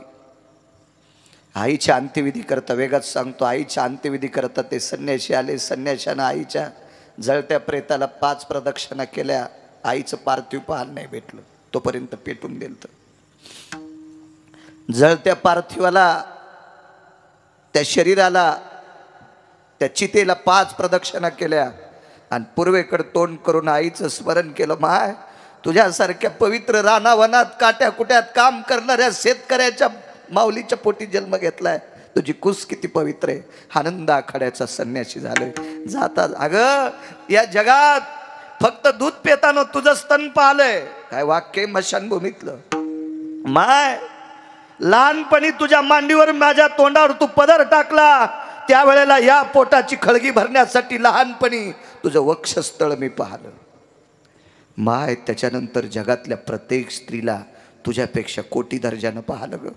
आईच्या अंत्यविधी करता, वेगात सांगतो, आईच्या अंत्यविधी करता ते संन्यासी आले. संन्याशानं आईच्या जळत्या प्रेताला 5 प्रदक्षिणा केल्या. आईचं पार्थिव पाहायला नाही भेटलं, तोपर्यंत पेटून दिलं. जळत्या पार्थिवाला, त्या शरीराला, त्या चितेला 5 प्रदक्षिणा केल्या आणि पूर्वेकडे तोंड करून आईचं स्मरण केलं. माय तुझ्यासारख्या पवित्र रानावनात काट्या कुट्यात काम करणाऱ्या शेतकऱ्याच्या माऊलीच्या पोटी जन्म घेतलाय. तुझी कुस किती पवित्र आहे. आनंद आखाड्याचा संन्यासी झालोय. जाता अगं या जगात फक्त दूध पेताना तुझं स्तन पाहलंय. काय वाक्य मशानभूमीतलं. माय लहानपणी तुझ्या मांडीवर माझ्या तोंडावर तू पदर टाकला, त्यावेळेला या पोटाची खळगी भरण्यासाठी लहानपणी तुझं वक्षस्थळ मी पाहिलं. माय त्याच्यानंतर जगातल्या प्रत्येक स्त्रीला तुझ्यापेक्षा कोटी दर्जानं पाहिलं ग.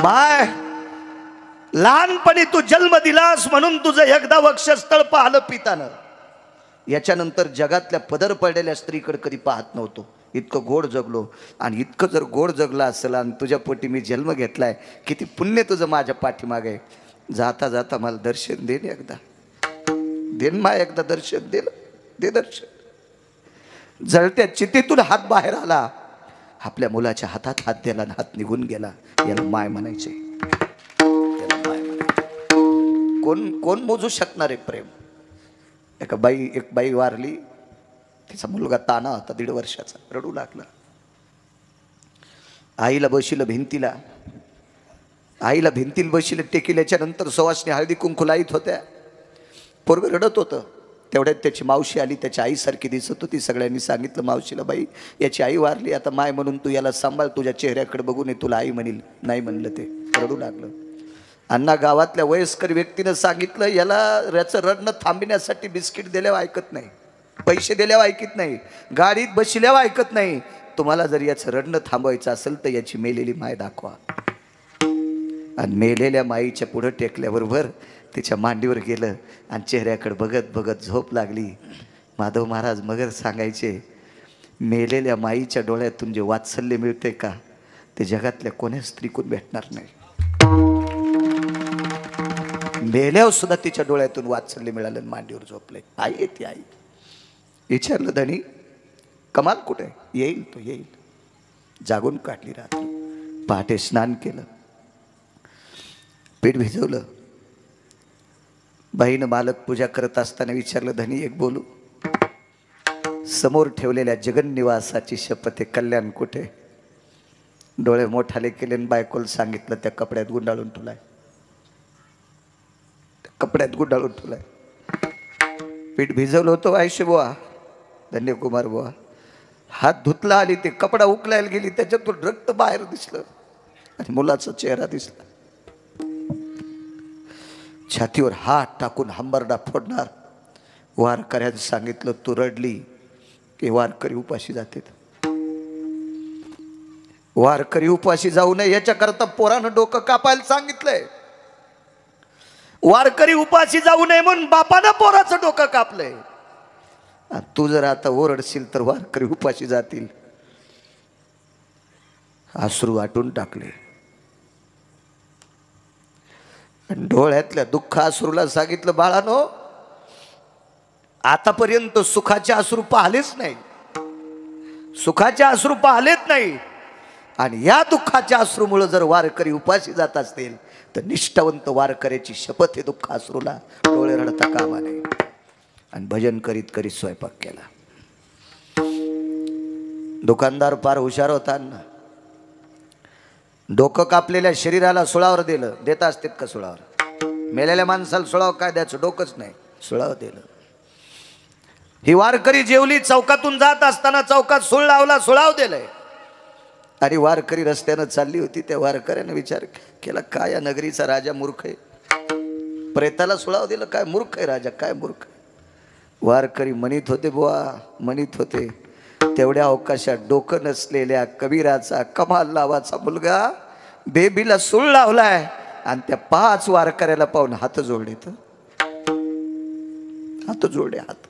माय लहानपणी तू जन्म दिलास म्हणून तुझं एकदा वक्षस्थळ पाहिलं पितानं. याच्यानंतर जगातल्या पदर पडलेल्या स्त्रीकडे कधी पाहत नव्हतो. इतकं गोड जगलो. आणि इतकं जर गोड जगला असेल आणि तुझ्या पोटी मी जन्म घेतलाय, किती पुण्य तुझं माझ्या पाठीमागे. जाता जाता मला दर्शन दे एकदा. देन मा एकदा दर्शन दे दर्शन. जळत्या चितेतून हात बाहेर आला. आपल्या मुलाच्या हातात हात दिला आणि हात निघून गेला. याला माय म्हणायचे. कोण मोजू शकणार आहे प्रेम. एक बाई वारली. तिचा मुलगा ताना होता 1.5 वर्षाचा. रडू लागला. आईला बशील भिंतीला. आईला भिंतीला बशील टेकिल्याच्या नंतर सुवासनी हळदी कुंकू लाईत होत्या. पोरगं रडत होतं. तेवढ्यात त्याची मावशी आली. त्याची आईसारखी दिसत होती. सगळ्यांनी सांगितलं मावशीला, बाई याची आई वारली, आता माय म्हणून तू याला सांभाळ, तुझ्या चेहऱ्याकडे बघून तुला आई म्हणील. नाही म्हणलं ते. रडू लागलं. अण्णा गावातल्या वयस्कर व्यक्तीनं सांगितलं, याचं रडणं थांबविण्यासाठी बिस्किट दिल्यावर ऐकत नाही, पैसे दिल्यावर ऐकत नाही, गाडीत बसल्यावर ऐकत नाही. तुम्हाला जर याचं रडणं थांबवायचं असेल तर याची मेलेली माय दाखवा. आणि मेलेल्या माईच्या पुढं टेकल्याबरोबर तिच्या मांडीवर गेलं आणि चेहऱ्याकडे बघत बघत झोप लागली. माधव महाराज मगर सांगायचे, मेलेल्या माईच्या डोळ्यातून जे वात्सल्य मिळते का, ते जगातल्या कोण्या स्त्रीकून भेटणार नाही. मेल्यावर सुद्धा तिच्या डोळ्यातून वात्सल्य मिळालं. मांडीवर झोपले. आई येते. आई विचारलं, धनी कमाल कुठे? येईल तो येईल. जागून काढली रात्र. पहाटे स्नान केलं. पीठ भिजवलं. बाईनं मालक पूजा करत असताना विचारलं, धनी एक बोलू? समोर ठेवलेल्या जगन्निवासाची शपथ आहे, कल्याण कुठे? डोळे मोठाले केले. बायकोला सांगितलं, त्या कपड्यात गुंडाळून ठेवलाय. कपड्यात गुंडाळून ठेवलाय. पीठ भिजवलं होतं आयुष्य बुवा, धन्यकुमार बुवा. हात धुतला आली, ते कपडा उकलायला गेली, त्याच्यातून रक्त बाहेर दिसलं आणि मुलाचा चेहरा दिसला. छातीवर हात टाकून हंबरडा फोडणार. वारकऱ्यानं सांगितलं, तू रडली की वारकरी उपाशी जाते. वारकरी उपाशी जाऊ नये याच्याकरता पोरानं डोकं कापायला सांगितलंय. वारकरी उपाशी जाऊ नये म्हणून बापानं पोराचं डोकं कापलंय. तू जर आता ओरडशील तर वारकरी उपाशी जातील. अश्रू आटून टाकले. डोळ्यातल्या दुःख अश्रूला सांगितलं, बाळानो आतापर्यंत सुखाचे अश्रू पाहिलेच नाही, सुखाचे अश्रू पाहिलेच नाही. आणि या दुःखाच्या अश्रूमुळे जर वारकरी उपाशी जात असतील तर निष्ठावंत वारकऱ्याची शपथ आहे, दुःख अश्रूला डोळे रडता कामा नये. आणि भजन करीत करीत स्वयंपाक केला. दुकानदार फार हुशार होता. डोकं कापलेल्या शरीराला सुळावर दिलं. देता असतात का सुळावर? मेलेल्या माणसाला सुळावर काय द्यायचं? डोकंच नाही, सुळावर दिलं. ही वारकरी जेवली. चौकातून जात असताना चौकात सुळ लावला, सुळाव दिलंय. आणि वारकरी रस्त्यानं चालली होती. त्या वारकऱ्यानं विचार केला, काय या नगरीचा राजा मूर्ख आहे, प्रेताला सुळाव दिलं, काय मूर्ख आहे राजा, काय मूर्ख. वारकरी म्हणत होते बुवा, म्हणत होते, तेवढ्या अवकाशात डोकं नसलेल्या कबीराचा कमाल नावाचा मुलगा बेबीला सूळ लावलाय. आणि त्या 5 वारकऱ्याला पाहून हात जोडले. तर हात जोडले. हात.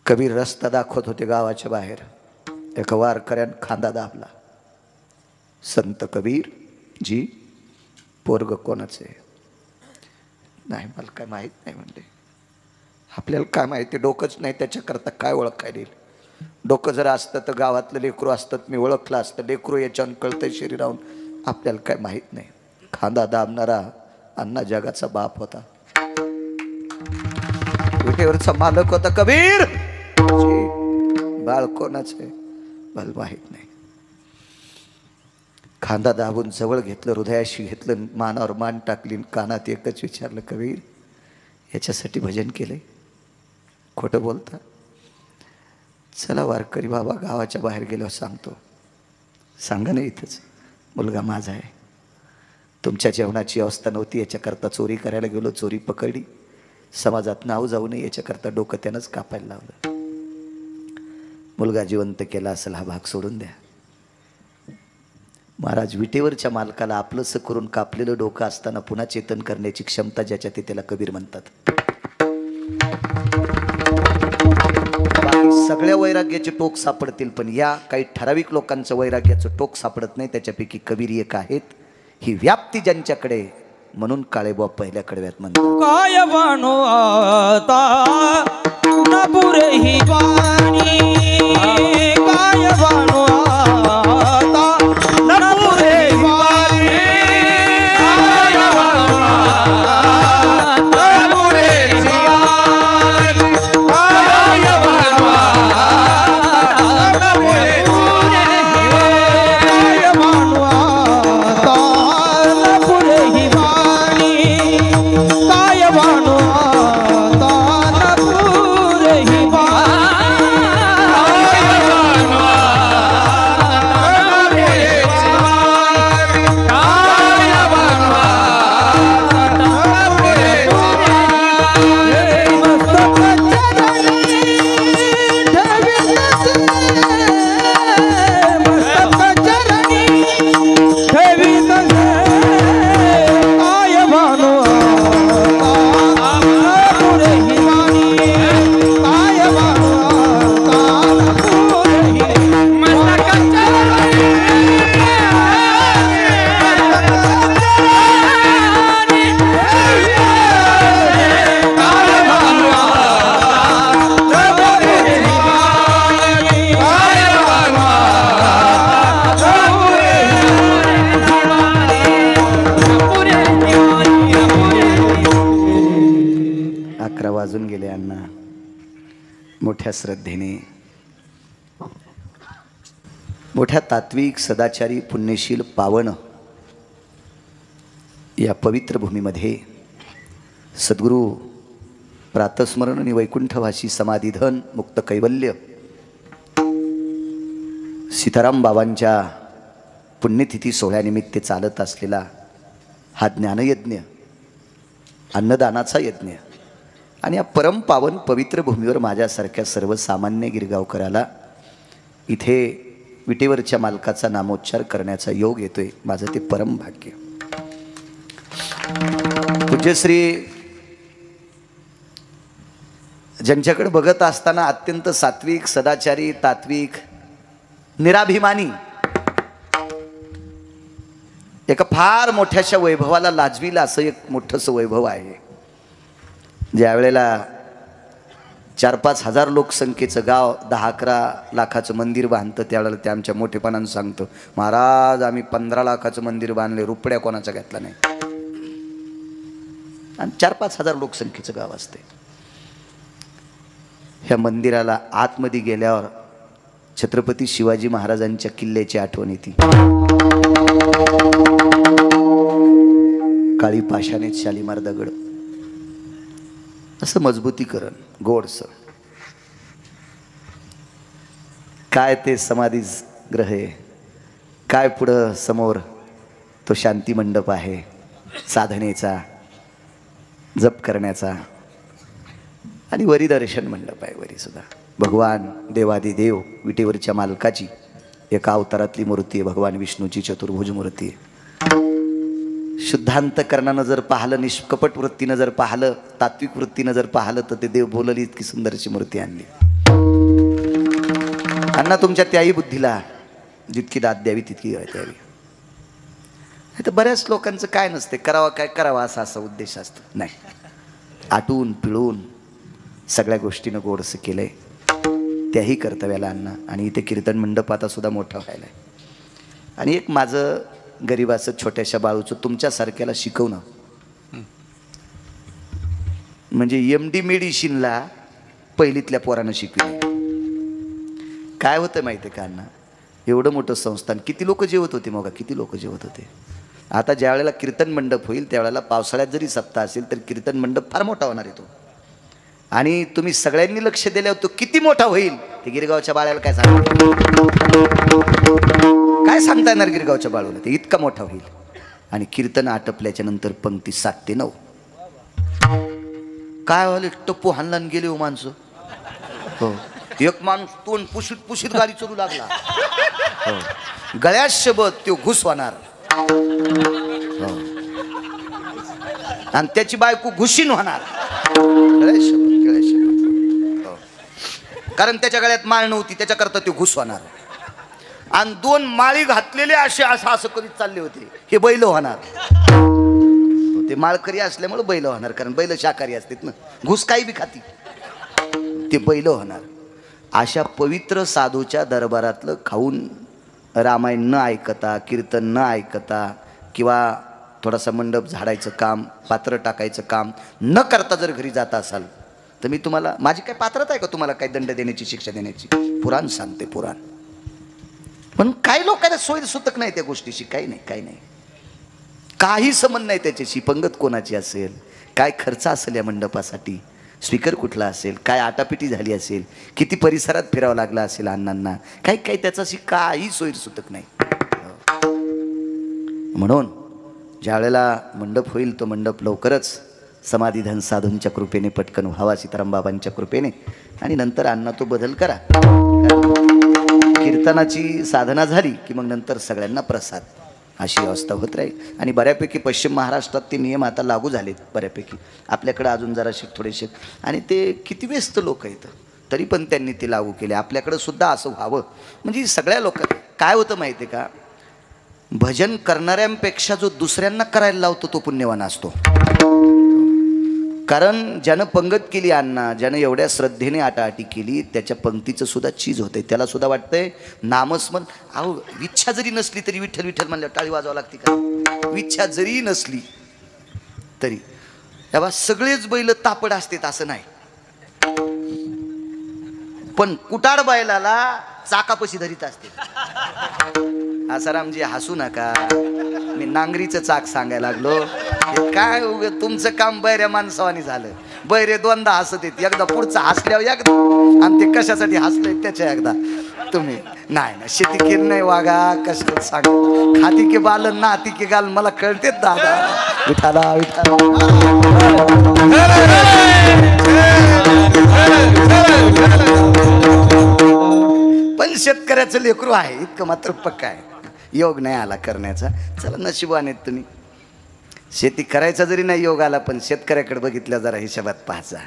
कबीर रस्ता दाखवत होते गावाच्या बाहेर. एका वारकऱ्यानं खांदा दाबला. संत कबीर जी, पोरग कोणाचं आहे? नाही मला काय माहीत नाही म्हणले. आपल्याला काय माहिती, डोकंच नाही, त्याच्याकरता काय ओळखायला येईल? डोकं जर असतं तर गावातलं लेकरू असतं, मी ओळखलं असतं. लेकरू याच्यावर कळतंय शरीराहून, आपल्याला काय माहीत नाही. खांदा दाबणारा अण्णा जगाचा बाप होता, विटेवरचा मालक होता कबीर. बाळ कोणाच आहे मला माहीत नाही. खांदा दाबून जवळ घेतलं, हृदयाशी घेतलं, मानावर मान टाकली, कानात एकच विचारलं, कबीर याच्यासाठी भजन केलंय? खोटं बोलता? चला वारकरी बाबा, गावाच्या बाहेर गेल्यावर सांगतो. सांगा ना इथंच, मुलगा माझा आहे. तुमच्या जेवणाची अवस्था नव्हती, याच्याकरता चोरी करायला गेलो, चोरी पकडली. समाजात नाव जाऊ नये याच्याकरता डोकं त्यानंच कापायला लावलं. मुलगा जिवंत केला असेल, हा भाग सोडून द्या. महाराज विटेवरच्या मालकाला आपलंसं करून कापलेलं डोकं असताना पुन्हा चेतन करण्याची क्षमता ज्याच्या ते त्याला कबीर म्हणतात. बाकी सगळ्या वैराग्याचे टोक सापडतील, पण या काही ठराविक लोकांचं वैराग्याचं टोक सापडत नाही. त्याच्यापैकी कबीर एक आहेत. ही व्याप्ती ज्यांच्याकडे, म्हणून काळेबुवा पहिल्या कडव्यात म्हणतात, काय वानो आता न पुरे ही वाणी, काय वानो आता न पुरे ही वाणी, काय वानो आता न पुरे ही वाणी, काय वानो आता न पुरे ही वाणी, काय वानो आता न पुरे ही वाणी, काय वानो आता न पुरे ही वाजून गेले. अण्णा मोठ्या श्रद्धेने, मोठ्या तात्विक, सदाचारी, पुण्यशील, पावन या पवित्र भूमीमध्ये सद्गुरू प्रातस्मरण आणि वैकुंठवासी समाधिधन मुक्त कैवल्य सीताराम बाबांच्या पुण्यतिथी सोहळ्यानिमित्त चालत असलेला हा ज्ञानयज्ञ, अन्नदानाचा यज्ञ, आणि या परम पावन पवित्र भूमीवर माझ्यासारख्या सर्वसामान्य गिरगावकराला इथे विटेवरच्या मालकाचा नामोच्चार करण्याचा योग येतोय. माझं ते परम भाग्य. पूज्यश्री ज्यांच्याकडे बघत असताना अत्यंत सात्विक, सदाचारी, तात्विक, निराभिमानी, एका फार मोठ्याशा वैभवाला लाजवील असं एक मोठंसं वैभव आहे. ज्या वेळेला 4-5 हजार लोकसंख्येचं गाव 10-11 लाखाचं मंदिर बांधतं, त्यावेळेला ते आमच्या मोठेपणानं सांगतं, महाराज आम्ही 15 लाखाचं मंदिर बांधले, रुपड्या कोणाचा घेतला नाही. आणि 4-5 हजार लोकसंख्येचं गाव असते. ह्या मंदिराला आतमध्ये गेल्यावर छत्रपती शिवाजी महाराजांच्या किल्ल्याची आठवण येते. काळी पाषाणित शालिमार दगड, असं मजबूतीकरण, गोडसं. काय ते समाधी ग्रह आहे, काय पुढं समोर तो शांती मंडप आहे, साधनेचा, जप करण्याचा, आणि वरी दर्शन मंडप आहे. वरी सुद्धा भगवान देवादिदेव विटेवरच्या मालकाची एका अवतारातली मूर्ती आहे. भगवान विष्णूची चतुर्भुज मूर्ती आहे. शुद्धांतकरणानं जर पाहिलं, निष्कपट वृत्तीनं जर पाहिलं, तात्विक वृत्तीनं जर पाहिलं, तर ते देव बोलली इतकी सुंदरची मूर्ती आणली. अण्णा तुमच्या त्याही बुद्धीला जितकी दाद द्यावी तितकी द्यावी. तर बऱ्याच लोकांचं काय नसते, करावा काय करावा असा असा उद्देश असतो. नाही, आटून पिळून सगळ्या गोष्टीनं गोडसं केलंय त्याही कर्तव्याला अण्णा. आणि इथे कीर्तन मंडप आता सुद्धा मोठा व्हायला आहे. आणि एक माझं गरिबाचं छोट्याशा बाळूचं तुमच्यासारख्याला शिकवणं म्हणजे MD मेडिसिनला पहिलीतल्या पोरानं शिकवलं. काय होतं माहिती आहे का अण्णा, एवढं मोठं संस्थान, किती लोक जेवत होते मग, किती लोक जेवत होते. आता ज्या वेळेला कीर्तन मंडप होईल त्यावेळेला पावसाळ्यात जरी सप्ताह असेल तर कीर्तन मंडप फार मोठा होणार आहे तो. आणि तुम्ही सगळ्यांनी लक्ष दिल्यावर तो किती मोठा होईल ते गिरगावच्या बाळाला काय सांगता येणार. गिरगावच्या बाळूला ते इतका मोठा होईल. आणि कीर्तन आटपल्याच्या नंतर पंक्ती 7 ते 9 काय व्हायला, टप्पू हाणला गेले हो माणसं. हो, एक माणूस तोंड पुशीत पुशीत गाडी चालू लागला. हो. गळ्यात शब्द तो घुसवणार. हो. आणि त्याची बायको घुशीन होणार. गळ्यात शब्द. हो. कारण त्याच्या गळ्यात माळ नव्हती, त्याच्याकरता तो घुसवणार. आणि 2 माळी घातलेले असे असं असं करीत चालले होते. हे बैल होणार. ते माळकरी असल्यामुळे बैल होणार, कारण बैल शाकाहारी असतात ना, घुस काही बी खाती. ते बैल होणार. अशा पवित्र साधूच्या दरबारातलं खाऊन रामायण न ऐकता, कीर्तन न ऐकता, किंवा थोडासा मंडप झाडायचं काम, पात्र टाकायचं काम न करता जर घरी जाता असाल तर मी तुम्हाला, माझी काय पात्रता आहे का तुम्हाला काही दंड देण्याची, शिक्षा देण्याची? पुराण सांगते, पुराण. पण काही लोकांना सोय सुतक नाही त्या गोष्टीशी. काही नाही, काही नाही, काही संबंध नाही त्याच्याशी. पंगत कोणाची असेल, काय खर्च असेल या मंडपासाठी, स्पीकर कुठला असेल, काय आटापिटी झाली असेल, किती परिसरात फिरावं लागला असेल अण्णांना, काही काही त्याच्याशी काही सोयीसुतक नाही. म्हणून ज्या वेळेला मंडप होईल तो मंडप लवकरच समाधीधन साधूंच्या कृपेने पटकन व्हावा, सीताराम बाबांच्या कृपेने, आणि नंतर अण्णा तो बदल करा. कीर्तनाची साधना झाली की मग नंतर सगळ्यांना प्रसाद, अशी अवस्था होत राहील. आणि बऱ्यापैकी पश्चिम महाराष्ट्रात ते नियम आता लागू झालेत बऱ्यापैकी. आपल्याकडे अजून जराशे थोडेसे, आणि ते किती व्यस्त लोक आहेत तरी पण त्यांनी ते लागू केले. आपल्याकडं सुद्धा असं व्हावं. म्हणजे सगळ्या लोक, काय होतं माहिती आहे का, भजन करणाऱ्यांपेक्षा जो दुसऱ्यांना करायला लावतो तो पुण्यवान असतो. कारण ज्यानं पंगत केली अण्णा, ज्यानं एवढ्या श्रद्धेने आटाआटी केली, त्याच्या पंक्तीचं सुद्धा चीज होते. त्याला सुद्धा वाटतंय नामस्मरण. अहो, इच्छा जरी नसली तरी विठ्ठल विठ्ठल म्हणल्यावर टाळी वाजवावं लागते का? इच्छा जरी नसली तरी. तेव्हा सगळेच बैल तापड असतात असं नाही, पण कुटाड बैलाला चाकापशी धरीत असते. आसारामजी हसू नका, मी नांगरीचं चाक सांगायला लागलो. काय तुमचं काम बैऱ्या माणसावानी झालं. बैरे 2दा हसत येत, एकदा पुढचं हसल्यावर एकदा, आणि ते कशासाठी हसले त्याच्या एकदा. तुम्ही नाही ना, शेती केली नाही वागा, कशाला सांग, खाती के बाल नाती के गाल, मला कळते दादा. विठाला विठाला. पण शेतकऱ्याचं लेकरू आहे इतकं मात्र पक्का आहे. योग नाही आला करण्याचा, चला नशिबाने तुम्ही. शेती करायचा जरी नाही योग आला, पण शेतकऱ्याकडे बघितल्या जरा हिशोबात पाहायचा.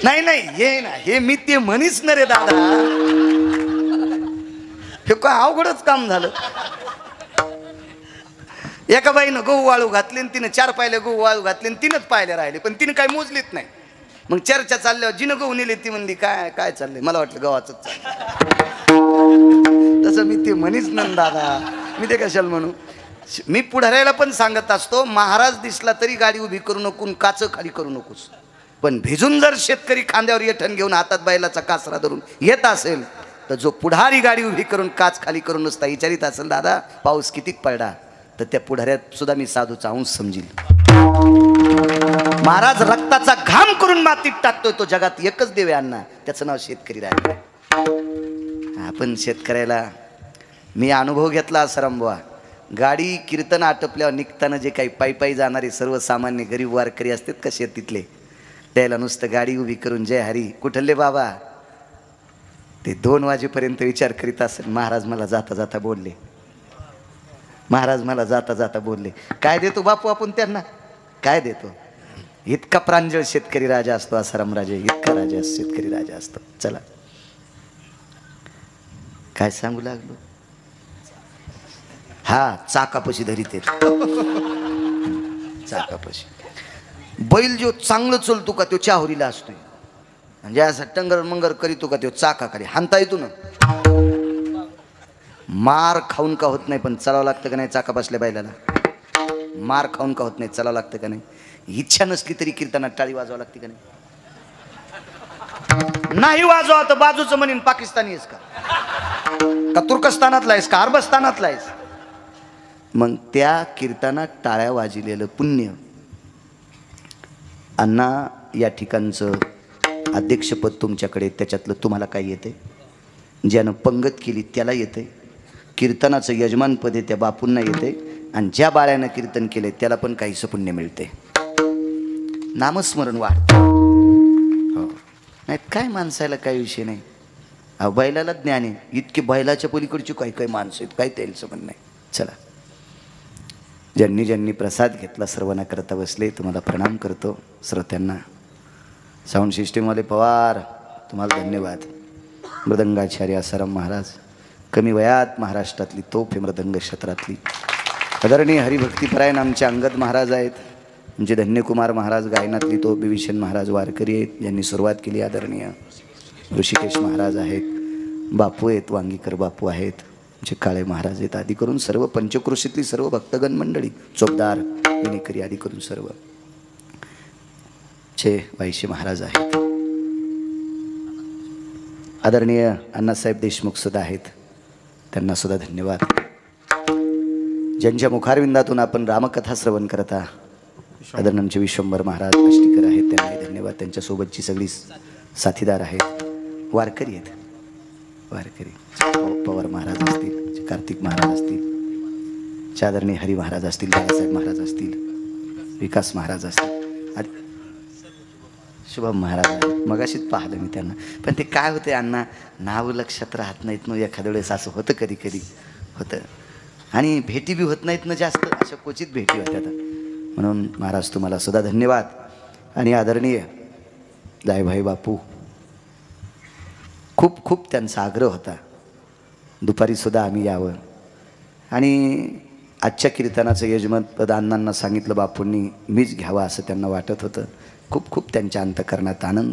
नाही नाही, हे ना, हे मी ते म्हणीच न रे दादा. हे काय अवघडच काम झालं. एका बाईनं गहू वाळू घातले, तिने 4 पायले गहू वाळू घातले, 3च पायले राहिले, पण तिने काय मोजलीत नाही. मग चर्चा चालल्यावर जिनं गहू नेले ती म्हणली काय काय चाललंय, मला वाटलं गव्हाचंच चाललंय. तसं मी ते म्हणीच ना दादा, मी ते कशाला म्हणू. मी पुढाऱ्याला पण सांगत असतो, महाराज दिसला तरी गाडी उभी करू नको, काच खाली करू नकोस. पण भिजून जर शेतकरी खांद्यावर येठण घेऊन हातात बैलाचा कासरा धरून येत असेल, तर जो पुढारी गाडी उभी करून काच खाली करून नुसता विचारित असेल दादा पाऊस कितीक पडला, तर त्या पुढाऱ्यात सुद्धा मी साधूचा अंश समजील. महाराज रक्ताचा घाम करून मातीत टाकतोय, तो जगात एकच देव आहे अण्णा, त्याचं नाव शेतकरी राहिलं. आपण शेतकऱ्याला, मी अनुभव घेतला आसाराम बुवा. गाडी कीर्तन आटपल्यावर निघताना जे काही पायी पायी जाणारे सर्वसामान्य गरीब वारकरी असतात का शेतीतले, त्याला नुसतं गाडी उभी करून जय हरी कुठले बाबा, ते 2 वाजेपर्यंत विचार करीत असेल. महाराज मला जाता जाता बोलले, महाराज मला जाता जाता बोलले. काय देतो बापू आपण त्यांना, काय देतो? इतका प्रांजळ शेतकरी राजा असतो आसाराम राजा, इतका राजा शेतकरी राजा असतो. चला काय सांगू लागलो. हा, चाकापशी धरीत येत. चाकापशी बैल जो चांगलं चलतो का तो चाहुरीला असतोय, म्हणजे असं टंगर मंगर करीतो का तो चाकाखाली हाणता येतो ना. मार खाऊन का होत नाही, पण चालावं लागतं का नाही. चाका बसल्या बैलाला मार खाऊन का होत नाही, चालावं लागतं का नाही. इच्छा नसली तरी कीर्तनात टाळी वाजवावं लागते का नाही. नाही वाजवा तर बाजूचं म्हणीन पाकिस्तानी आहेस का तुर्कस्तानातला आहेस का अरबस्तानातला आहेस. मग त्या कीर्तनात टाळ्या वाजलेलं पुण्य अण्णा या ठिकाणचं अध्यक्षपद तुमच्याकडे, त्याच्यातलं तुम्हाला काय येते? ज्यानं पंगत केली त्याला येते. कीर्तनाचं यजमानपद त्या बापूंना येते, आणि ज्या बाळ्यानं कीर्तन केले त्याला पण काहीसं पुण्य मिळते. नामस्मरण वाढतं. हो नाही काय माणसाला काही विषय नाही. अहो बैलाला ज्ञान आहे, इतके बैलाच्या पलीकडची काही काही माणसं आहेत, काय त्यांचं म्हणणं नाही. चला, ज्यांनी ज्यांनी प्रसाद घेतला सर्वांना करता बसले, तुम्हाला प्रणाम करतो. श्रोत्यांना साऊंड सिस्टीमवाले पवार तुम्हाला धन्यवाद. मृदंगाचार्य आसाराम महाराज, कमी वयात महाराष्ट्रातली तोफ मृदंग क्षेत्रातली. आदरणीय हरिभक्तीपरायण आमचे अंगद महाराज आहेत, आमचे धन्यकुमार महाराज गायनातली तोफ. विभीषण महाराज वारकरी आहेत, ज्यांनी सुरुवात केली. आदरणीय ऋषिकेश महाराज आहेत, बापू आहेत, वांगीकर बापू आहेत, आमचे काळे महाराज आहेत. आदी करून सर्व पंचक्रोशीतली सर्व भक्तगण मंडळी, चोपदार विनेकरी आदी करून सर्व चे वाईशे महाराज आहेत. आदरणीय अण्णासाहेब देशमुख सुद्धा आहेत, त्यांना सुद्धा धन्यवाद. ज्यांच्या मुखारविंदातून आपण रामकथा श्रवण करता, आदरणीय आमचे विश्वंभर महाराज आष्टीकर आहेत, त्यांनाही धन्यवाद. त्यांच्यासोबतची सगळी साथीदार आहेत, वारकरी आहेत. वारकरी पवार महाराज असतील, कार्तिक महाराज असतील, आदरणीय हरी महाराज असतील, दादासाहेब महाराज असतील, विकास महाराज असतील, शुभम महाराज. मगाशीच पाहिलं मी त्यांना, पण ते काय होते अण्णा, नाव लक्षात राहत नाहीत ना एखाद्या वेळेस. असं होतं, कधी कधी होतं. आणि भेटी बी होत नाहीत ना जास्त, अशा क्वचित भेटी होत्या. म्हणून महाराज तुम्हाला सुद्धा धन्यवाद. आणि आदरणीय जायभाई बापू, खूप खूप त्यांचा आग्रह होता दुपारीसुद्धा आम्ही यावं. आणि आजच्या कीर्तनाचं यजमानपद अण्णांना सांगितलं बापूंनी, मीच घ्यावं असं त्यांना वाटत होतं. खूप खूप त्यांच्या अंतःकरणात आनंद